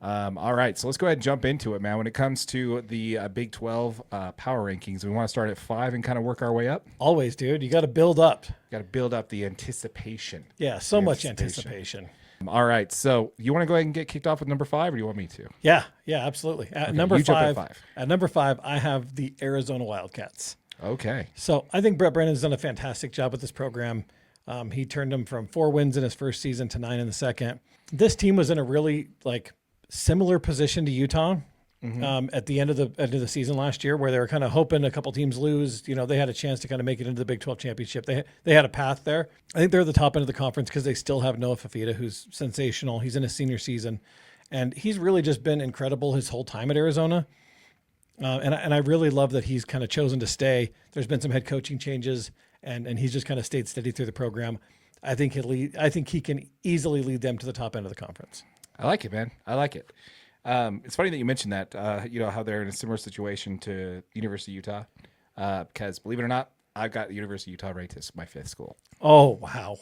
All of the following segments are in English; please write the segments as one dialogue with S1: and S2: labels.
S1: All right, so let's go ahead and jump into it, man. When it comes to the Big 12 power rankings, we want to start at 5 and kind of work our way up.
S2: Always, dude. You got to build up.
S1: Got to build up the anticipation.
S2: Yeah, so much anticipation.
S1: All right, so you want to go ahead and get kicked off with number 5, or do you want me to?
S2: Yeah, absolutely. At
S1: Okay,
S2: number
S1: you jump at
S2: 5,
S1: 5.
S2: at number 5, I have the Arizona Wildcats.
S1: Okay.
S2: So I think Brett Brennan's done a fantastic job with this program. He turned them from 4 wins in his first season to 9 in the second. This team was in a really similar position to Utah at the end of the season last year, where they were kind of hoping a couple teams lose. You know, they had a chance to kind of make it into the Big 12 championship. They had a path there. I think they're at the top end of the conference because they still have Noah Fafita, who's sensational. He's in his senior season, and he's really just been incredible his whole time at Arizona. And I really love that he's kind of chosen to stay. There's been some head coaching changes, and he's just kind of stayed steady through the program. I think he can easily lead them to the top end of the conference.
S1: I like it, man. I like it. It's funny that you mentioned that, how they're in a similar situation to University of Utah, because believe it or not, I've got the University of Utah ranked as my 5th school.
S2: Oh, wow.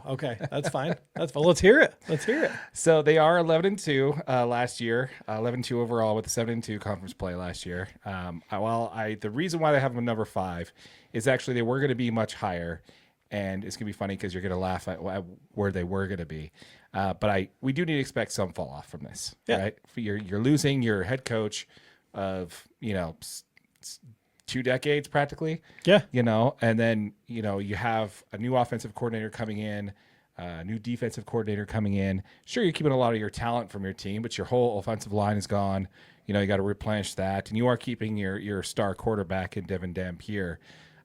S2: Okay, that's fine. That's fine. Let's hear it.
S1: So they are 11-2 last year, 11-2 overall with the 7-2 conference play last year. The reason why they have them number 5 is actually they were going to be much higher, and it's going to be funny because you're going to laugh at where they were going to be. But we do need to expect some fall off from this, right? You're losing your head coach of 2 decades practically.
S2: Yeah.
S1: And then, you have a new offensive coordinator coming in, a new defensive coordinator coming in. Sure, you're keeping a lot of your talent from your team, but your whole offensive line is gone. You got to replenish that. And you are keeping your star quarterback in Devin Dampier.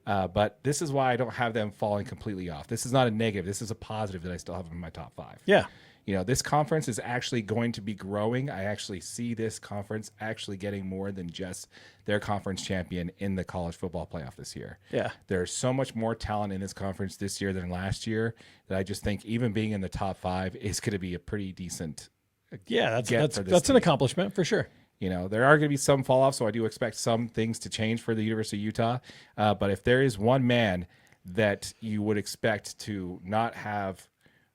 S1: But this is why I don't have them falling completely off. This is not a negative. This is a positive that I still have them in my top 5.
S2: Yeah.
S1: This conference is actually going to be growing. I actually see this conference actually getting more than just their conference champion in the college football playoff this year.
S2: Yeah.
S1: There's so much more talent in this conference this year than last year that I just think even being in the top 5 is going to be a pretty decent
S2: that's an accomplishment for sure.
S1: There are going to be some fall off, so I do expect some things to change for the University of Utah. But if there is one man that you would expect to not have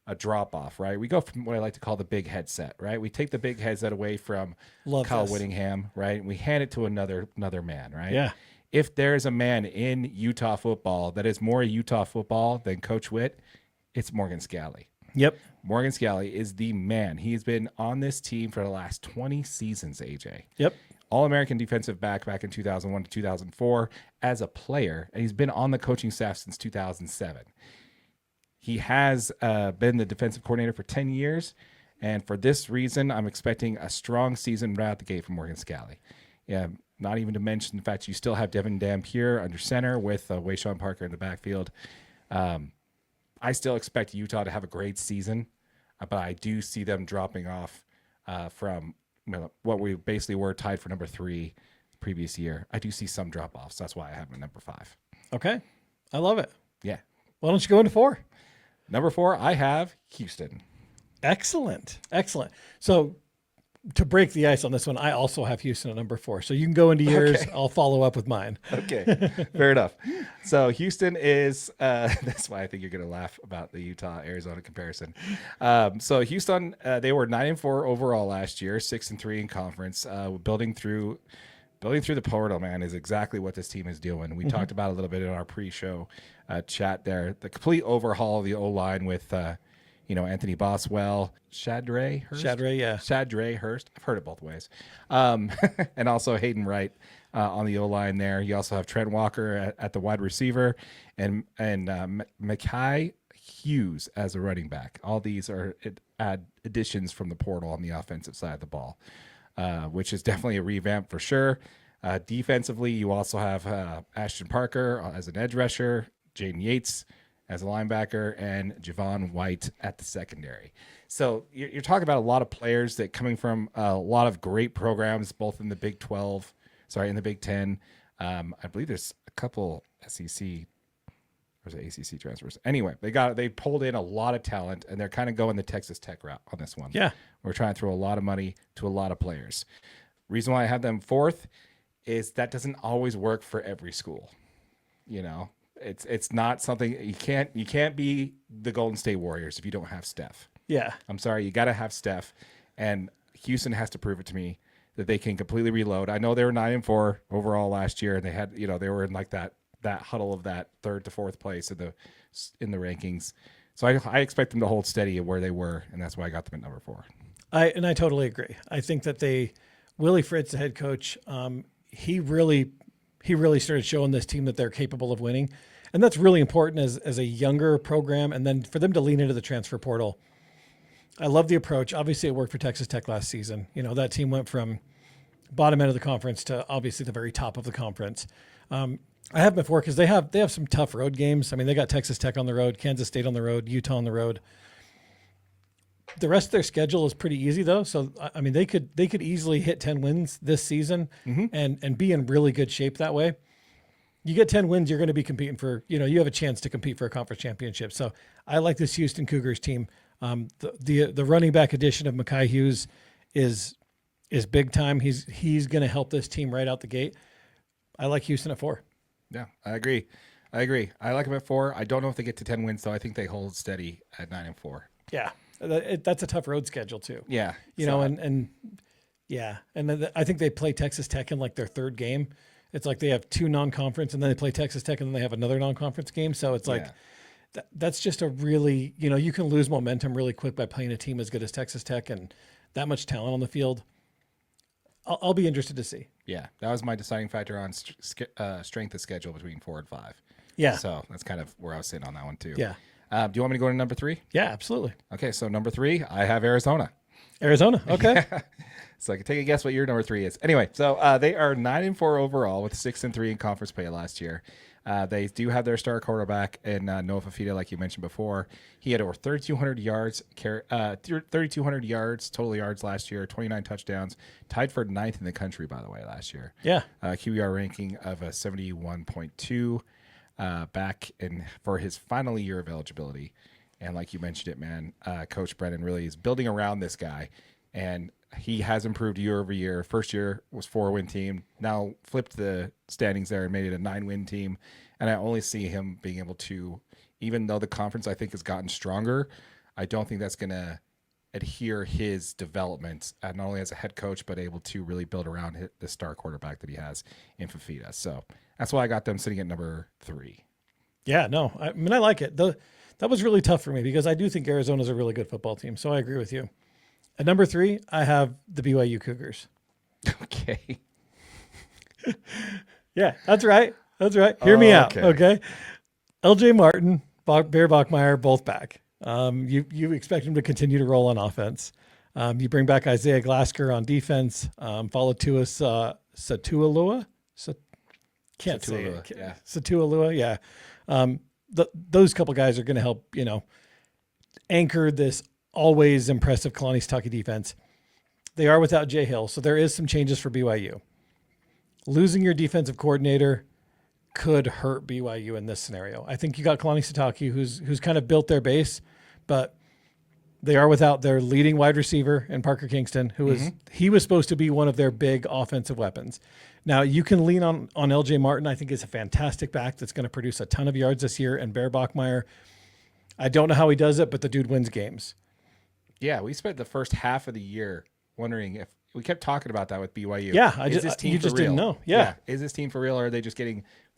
S1: a drop off, right? We go from what I like to call the big headset, right? We take the big headset away from Kyle Whittingham, right? And we hand it to another man, right?
S2: Yeah.
S1: If there's a man in Utah football that is more Utah football than Coach Witt, it's Morgan Scalley.
S2: Yep.
S1: Morgan Scalley is the man. He's been on this team for the last 20 seasons, AJ.
S2: Yep.
S1: All-American defensive back in 2001 to 2004 as a player, and he's been on the coaching staff since 2007. He has been the defensive coordinator for 10 years, and for this reason, I'm expecting a strong season right out the gate from Morgan Scalley. Yeah, not even to mention the fact you still have Devin Dampier under center with Wayshawn Parker in the backfield. I still expect Utah to have a great season, but I do see them dropping off from what we basically were tied for number 3 previous year. I do see some drop-offs. That's why I have them at number 5.
S2: Okay. I love it.
S1: Yeah.
S2: Why don't you go into 4?
S1: Number 4, I have Houston.
S2: Excellent. So to break the ice on this one, I also have Houston at number 4. So you can go into yours. Okay. I'll follow up with mine.
S1: Okay. Fair enough. So Houston is, that's why I think you're going to laugh about the Utah-Arizona comparison. So Houston, they were 9-4 overall last year, 6-3 in conference, building through the portal, man, is exactly what this team is doing. We talked about a little bit in our pre-show chat there. The complete overhaul of the O-line with, Anthony Boswell, Shadray Hurst. I've heard it both ways. And also Hayden Wright on the O-line there. You also have Trent Walker at the wide receiver and Mekhi Hughes as a running back. All these are additions from the portal on the offensive side of the ball. Which is definitely a revamp for sure. Defensively, you also have Ashton Parker as an edge rusher, Jaden Yates as a linebacker, and Javon White at the secondary. So you're talking about a lot of players that coming from a lot of great programs, both in the Big 12, in the Big 10. I believe there's a couple SEC or ACC transfers. Anyway, they pulled in a lot of talent, and they're kind of going the Texas Tech route on this one.
S2: Yeah.
S1: We're trying to throw a lot of money to a lot of players. Reason why I have them 4th is that doesn't always work for every school. It's not something you can't be the Golden State Warriors if you don't have Steph.
S2: Yeah.
S1: I'm sorry, you got to have Steph. And Houston has to prove it to me that they can completely reload. I know they were 9-4 overall last year, and they had, they were in like that huddle of that 3rd to 4th place in the rankings. So I expect them to hold steady at where they were, and that's why I got them at number 4.
S2: I totally agree. I think that Willie Fritz, the head coach, he really started showing this team that they're capable of winning, and that's really important as a younger program, and then for them to lean into the transfer portal. I love the approach. Obviously, it worked for Texas Tech last season. That team went from bottom end of the conference to obviously the very top of the conference. I have before because they have some tough road games. I mean, they got Texas Tech on the road, Kansas State on the road, Utah on the road. The rest of their schedule is pretty easy though. So I mean, they could easily hit 10 wins this season and be in really good shape that way. You get 10 wins, you're going to be competing for, you have a chance to compete for a conference championship. So I like this Houston Cougars team. The running back addition of Mekhi Hughes is big time. He's going to help this team right out the gate. I like Houston at 4.
S1: Yeah, I agree. I like them at 4. I don't know if they get to 10 wins, though. I think they hold steady at 9-4.
S2: Yeah, that's a tough road schedule too.
S1: Yeah,
S2: and then I think they play Texas Tech in like their 3rd game. It's like they have 2 non-conference, and then they play Texas Tech, and then they have another non-conference game. So it's like that's just a really, you can lose momentum really quick by playing a team as good as Texas Tech and that much talent on the field. I'll be interested to see.
S1: Yeah, that was my deciding factor on strength of schedule between 4 and 5.
S2: Yeah.
S1: So that's kind of where I was sitting on that one too.
S2: Yeah.
S1: Do you want me to go to number 3?
S2: Yeah, absolutely.
S1: Okay, so number 3, I have Arizona.
S2: Arizona. Okay.
S1: So I can take a guess what your number 3 is. Anyway, so they are 9-4 overall with 6-3 in conference play last year. They do have their star quarterback in Noah Fafita, like you mentioned before. He had over 3,200 yards, 3,200 yards, total yards last year, 29 touchdowns, tied for 9th in the country, by the way, last year.
S2: Yeah.
S1: QBR ranking of a 71.2 back in for his final year of eligibility. And like you mentioned it, man, Coach Brennan really is building around this guy, and he has improved year over year. First year was 4-win team. Now flipped the standings there and made it a 9-win team. And I only see him being able to, even though the conference I think has gotten stronger, I don't think that's going to adhere his development, not only as a head coach, but able to really build around the star quarterback that he has in Fafita. So that's why I got them sitting at number 3.
S2: Yeah, no, I mean, I like it. That was really tough for me because I do think Arizona's a really good football team. So I agree with you. At number 3, I have the BYU Cougars.
S1: Okay.
S2: Yeah, that's right. Hear me out. Okay. LJ Martin, Bear Bachmeier, both back. You expect him to continue to roll on offense. You bring back Isaiah Glasker on defense. Follow Tua Satualua. Can't say it.
S1: Yeah.
S2: Satualua. Yeah. Those couple guys are going to help, anchor this always impressive Kalani Sitake defense. They are without Jay Hill, so there is some changes for BYU. Losing your defensive coordinator could hurt BYU in this scenario. I think you got Kalani Sitake, who's kind of built their base, but they are without their leading wide receiver in Parker Kingston, he was supposed to be one of their big offensive weapons. Now you can lean on LJ Martin. I think is a fantastic back that's going to produce a ton of yards this year. And Bear Bachmeier, I don't know how he does it, but the dude wins games.
S1: Yeah, we spent the first half of the year wondering if we kept talking about that with BYU.
S2: Yeah,
S1: is this team
S2: you just
S1: for real?
S2: didn't know. Yeah.
S1: Is this team for real, or are they just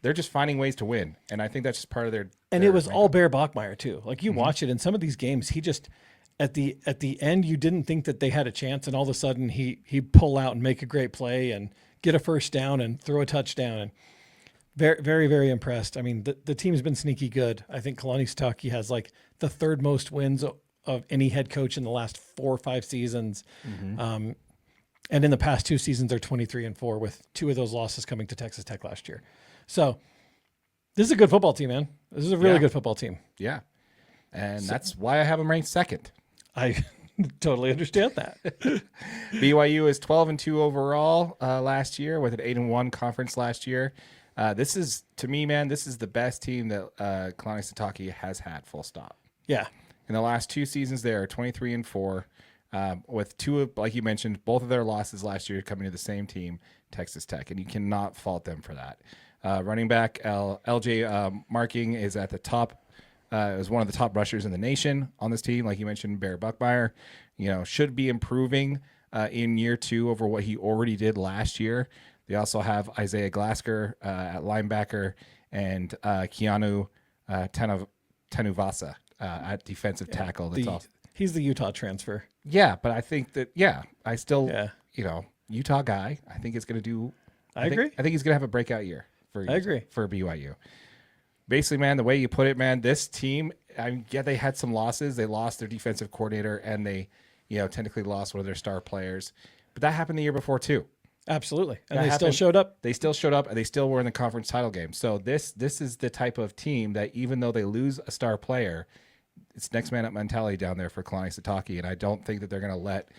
S1: they're just finding ways to win? And I think that's just part of their.
S2: And it was all Bear Bachmeier too. Like you watch it in some of these games, he just at the end you didn't think that they had a chance, and all of a sudden he'd pull out and make a great play and get a first down and throw a touchdown. And very, very, very impressed. I mean, the team's been sneaky good. I think Kalani Sitake has like the 3rd most wins of any head coach in the last 4 or 5 seasons. And in the past 2 seasons, they're 23-4 with 2 of those losses coming to Texas Tech last year. So this is a good football team, man. This is a really good football team.
S1: Yeah. And that's why I have them ranked 2nd.
S2: I totally understand that.
S1: BYU is 12-2 overall last year with an 8-1 conference last year. This is, to me, man, this is the best team that Kalani Sitake has had, full stop.
S2: Yeah.
S1: In the last 2 seasons, they are 23-4 with 2 of, like you mentioned, both of their losses last year coming to the same team, Texas Tech, and you cannot fault them for that. Running back LJ Marking is at the top. Is one of the top rushers in the nation on this team. Like you mentioned, Bear Bachmeier, should be improving. in year 2 over what he already did last year. They also have Isaiah Glasker at linebacker and Keanu Tanuvasa at defensive tackle.
S2: He's the Utah transfer.
S1: Yeah, but I think that, I still, Utah guy, I think it's going to do.
S2: I agree.
S1: I think he's going to have a breakout year for
S2: I agree.
S1: For BYU. Basically, man, the way you put it, man, this team, they had some losses. They lost their defensive coordinator and they, technically lost one of their star players. But that happened the year before, too.
S2: Absolutely. And they still showed up.
S1: They still showed up, and they still were in the conference title game. So this is the type of team that even though they lose a star player, it's next man up mentality down there for Kalani Sitake, and I don't think that they're going to let,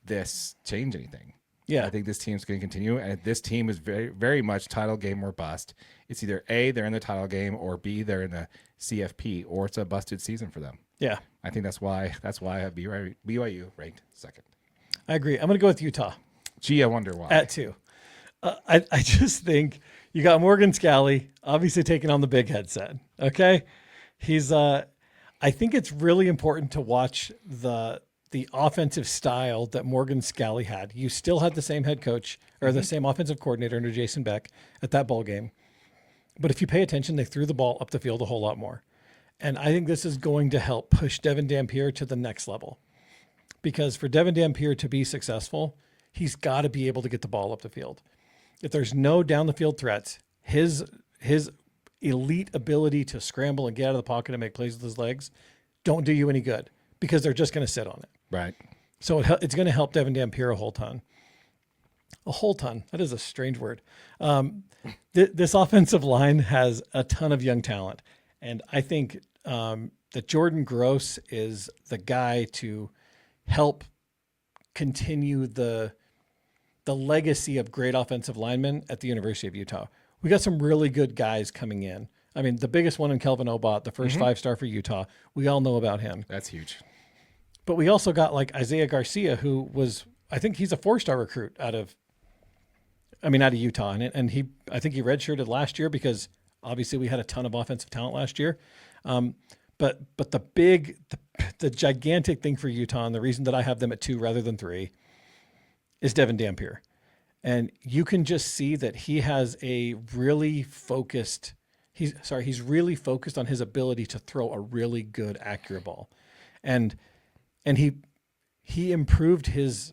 S1: this change anything.
S2: Yeah.
S1: I think this team's going to continue, and this team is very, very much title game or bust. It's either A, they're in the title game, or B, they're in the CFP, or it's a busted season for them.
S2: Yeah.
S1: I think that's why I have BYU ranked second.
S2: I agree. I'm going to go with Utah.
S1: Gee, I wonder why.
S2: At 2. I just think you got Morgan Scalley, obviously taking on the big headset. Okay. He's, I think it's really important to watch the offensive style that Morgan Scalley had. You still had the same head coach or the same offensive coordinator under Jason Beck at that ball game. But if you pay attention, they threw the ball up the field a whole lot more. And I think this is going to help push Devin Dampier to the next level. Because for Devin Dampier to be successful, he's got to be able to get the ball up the field. If there's no down the field threats, his elite ability to scramble and get out of the pocket and make plays with his legs don't do you any good because they're just going to sit on it.
S1: Right.
S2: So it's going to help Devin Dampier a whole ton. A whole ton. That is a strange word. This offensive line has a ton of young talent. And I think that Jordan Gross is the guy to help continue the legacy of great offensive linemen at the University of Utah. We got some really good guys coming in. I mean, the biggest one in Kelvin Obot, the first 5-star for Utah. We all know about him.
S1: That's huge.
S2: But we also got like Isaiah Garcia, who was, I think he's a 4-star recruit out of Utah. And I think he redshirted last year because obviously we had a ton of offensive talent last year. But the gigantic thing for Utah, and the reason that I have them at 2 rather than 3, is Devin Dampier. And you can just see that he has a really focused, he's really focused on his ability to throw a really good, accurate ball. And he improved his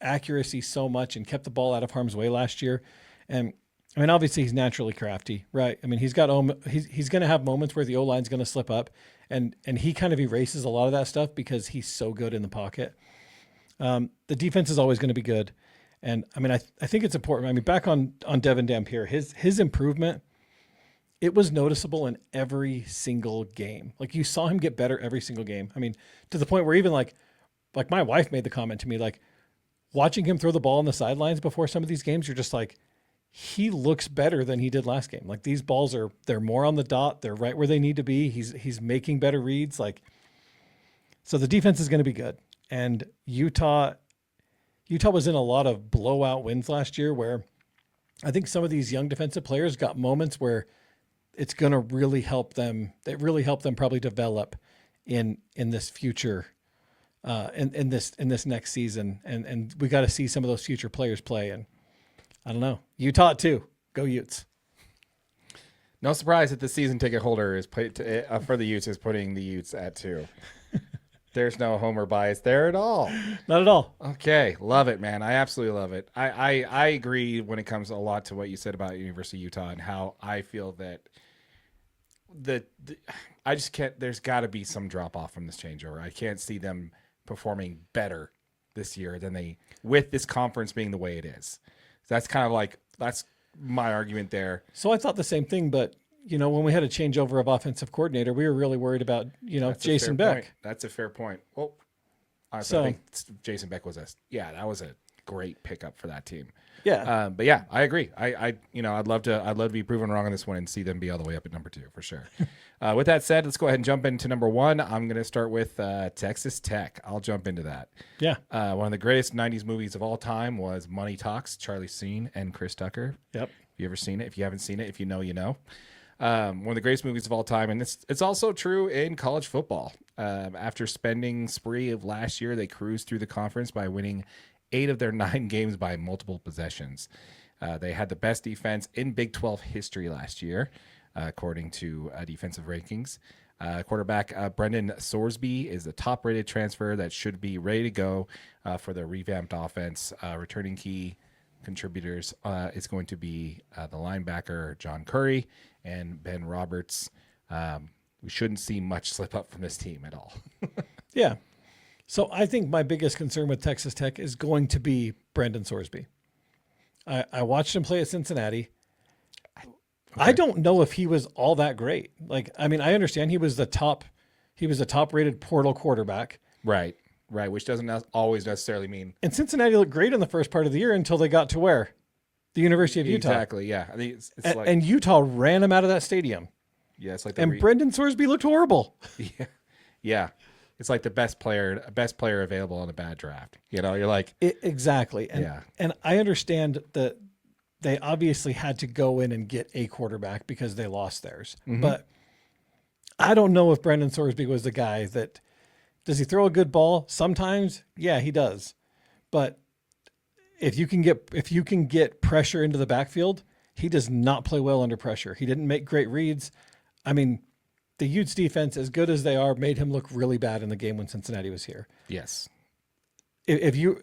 S2: accuracy so much and kept the ball out of harm's way last year. And I mean, obviously he's naturally crafty, right? I mean, he's going to have moments where the O-line's going to slip up and he kind of erases a lot of that stuff because he's so good in the pocket. The defense is always going to be good. And I mean, I think it's important. I mean, back on Devin Dampier, his improvement, it was noticeable in every single game. Like you saw him get better every single game. I mean, to the point where even like my wife made the comment to me, like watching him throw the ball on the sidelines before some of these games, you're just like, he looks better than he did last game. Like these balls they're more on the dot. They're right where they need to be. He's making better reads. So the defense is going to be good. And Utah was in a lot of blowout wins last year where I think some of these young defensive players got moments where it's going to really help them. It really helped them probably develop in this future, in this next season. And we got to see some of those future players play. And I don't know, Utah too. Go Utes.
S1: No surprise that the season ticket holder is for the Utes is putting the Utes at 2. There's no homer bias there at all.
S2: Not at all.
S1: Okay. Love it, man. I absolutely love it. I agree when it comes a lot to what you said about University of Utah and how I feel that I just can't, there's got to be some drop off from this changeover. I can't see them performing better this year than with this conference being the way it is. So that's kind of that's my argument there.
S2: So I thought the same thing, but when we had a changeover of offensive coordinator, we were really worried about, Jason Beck.
S1: Point. That's a fair point. Well, honestly, I think Jason Beck that was a great pickup for that team.
S2: Yeah.
S1: But yeah, I agree. I'd love to be proven wrong on this one and see them be all the way up at number 2 for sure. With that said, let's go ahead and jump into number 1. I'm going to start with Texas Tech. I'll jump into that.
S2: Yeah.
S1: One of the greatest 90s movies of all time was Money Talks, Charlie Sheen and Chris Tucker.
S2: Yep.
S1: Have you ever seen it? If you haven't seen it, if you know, you know. One of the greatest movies of all time, and it's also true in college football. After spending spree of last year, they cruised through the conference by winning 8 of their 9 games by multiple possessions. They had the best defense in Big 12 history last year, according to defensive rankings. Quarterback Brendan Sorsby is the top-rated transfer that should be ready to go for the revamped offense. Returning key contributors is going to be the linebacker John Curry and Ben Roberts. We shouldn't see much slip up from this team at all.
S2: Yeah. So I think my biggest concern with Texas Tech is going to be Brendan Sorsby. I watched him play at Cincinnati. Okay. I don't know if he was all that great. Like, I mean, I understand he was a top rated portal quarterback.
S1: Right. Which doesn't always necessarily mean.
S2: And Cincinnati looked great in the first part of the year until they got to where? The University of Utah.
S1: Exactly. Yeah. I think it's like,
S2: and Utah ran him out of that stadium.
S1: Yeah. It's like,
S2: Brendan Sorsby looked horrible.
S1: Yeah. Yeah. It's like the best player available on a bad draft. You're like.
S2: Exactly. And I understand that they obviously had to go in and get a quarterback because they lost theirs. Mm-hmm. But I don't know if Brendan Sorsby was the guy that, does he throw a good ball? Sometimes, yeah, he does. But if you can get pressure into the backfield, he does not play well under pressure. He didn't make great reads. I mean, the Utes defense, as good as they are, made him look really bad in the game when Cincinnati was here.
S1: Yes.
S2: If you're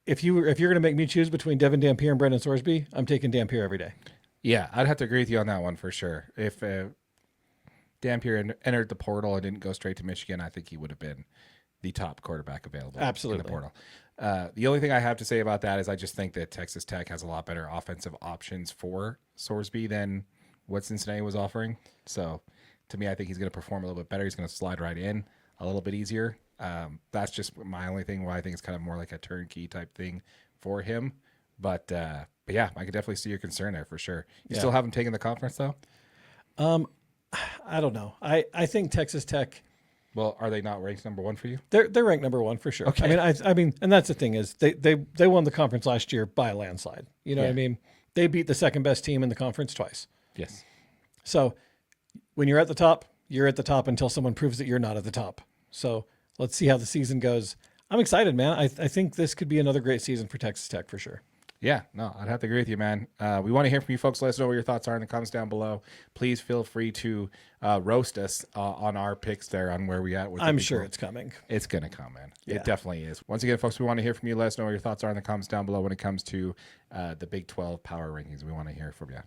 S2: going to make me choose between Devin Dampier and Brendan Sorsby, I'm taking Dampier every day.
S1: Yeah, I'd have to agree with you on that one for sure. If Dampier entered the portal and didn't go straight to Michigan, I think he would have been the top quarterback available.
S2: Absolutely.
S1: In the portal. The only thing I have to say about that is I just think that Texas Tech has a lot better offensive options for Sorsby than what Cincinnati was offering. So to me, I think he's going to perform a little bit better. He's going to slide right in a little bit easier. That's just my only thing why I think it's kind of more like a turnkey type thing for him. But yeah, I could definitely see your concern there for sure. You still haven't taken the conference though?
S2: I don't know. I think Texas Tech.
S1: Well, are they not ranked number 1 for you?
S2: They're ranked number 1 for sure.
S1: Okay.
S2: I mean, and that's the thing is they won the conference last year by a landslide. You know what I mean? They beat the second best team in the conference twice.
S1: Yes.
S2: So when you're at the top until someone proves that you're not at the top. So let's see how the season goes. I'm excited, man. I think this could be another great season for Texas Tech for sure.
S1: Yeah, no, I'd have to agree with you, man. We want to hear from you folks. Let us know what your thoughts are in the comments down below. Please feel free to roast us on our picks there on where we at.
S2: I'm sure it's coming.
S1: It's going to come, man.
S2: Yeah.
S1: It definitely is. Once again, folks, we want to hear from you. Let us know what your thoughts are in the comments down below when it comes to the Big 12 power rankings. We want to hear from you.